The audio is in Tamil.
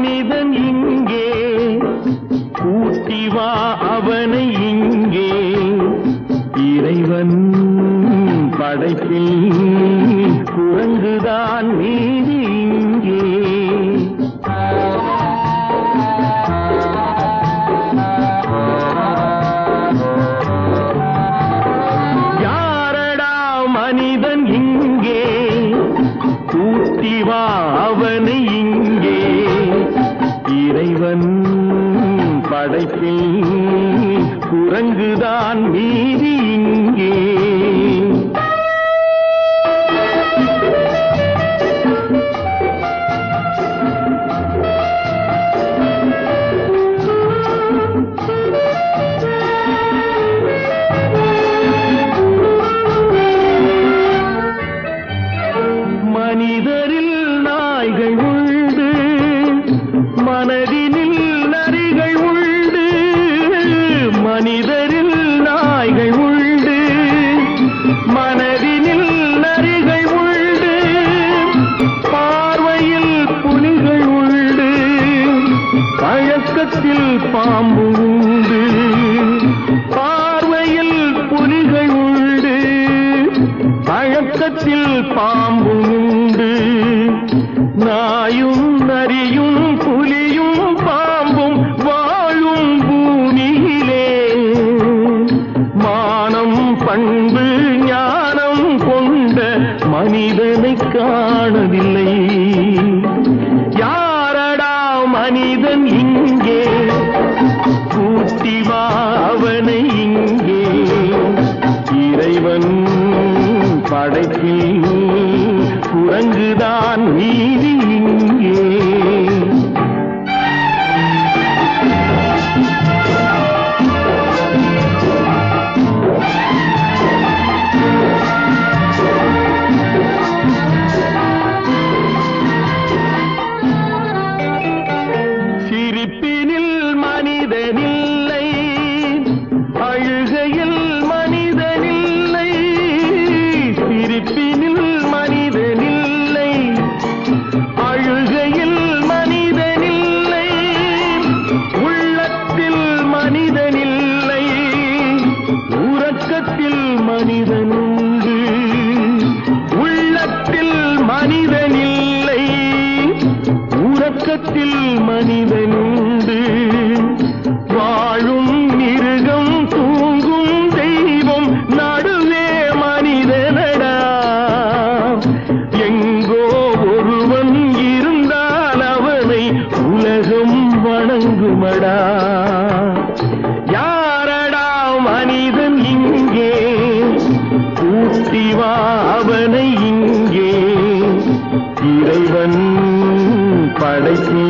மனிதன் இங்கே கூட்டி வா அவனை இங்கே இறைவன் படைப்பில் குரங்குதான் மீதி இங்கே யாரடா மனிதன் இங்கே கூட்டி வா அவனை இங்கே இறைவன் படைப்பில் குரங்குதான் மீதி இங்கே மனிதரில் நாய்கள் உண்டு மனதினில் நரிகள் உண்டு மனிதரில் நாய்கள் உண்டு மனதினில் நரிகள் உண்டு பார்வையில் புலிகள் உண்டு பழக்கத்தில் பாம்பு உண்டு பார்வையில் புலிகள் உண்டு பழக்கத்தில் பாம்பு உண்டு நாயும் நரியும் புலியும் பாம்பும் வாழும் பூமியிலே மானம் பண்பு ஞானம் கொண்ட மனிதனை காணவில்லை யாரடா மனிதன் இங்கே கூட்டி வா அவனை இங்கே இறைவன் படைப்பில் குரங்குதான் மீதி இங்கே சிரிப்பினில் மனிதனில்லை அழுகையில் மனிதனில்லை சிரிப்பினில் மனிதனில்லை அழுகையில் மனிதனில்லை உள்ளத்தில் மனிதனில்லை உறக்கத்தில் மனிதனுண்டு உள்ளத்தில் மனிதனில்லை உறக்கத்தில் மனிதனுண்டு வாழும் மிருகம் தூங்கும் தெய்வம் நடுவே மனிதனடா எங்கோ ஒருவன் இருந்தால் அவனை உலகம் வணங்குமடா யாரடா மனிதன் இங்கே கூட்டி வா அவனை இங்கே இறைவன் படைப்பில்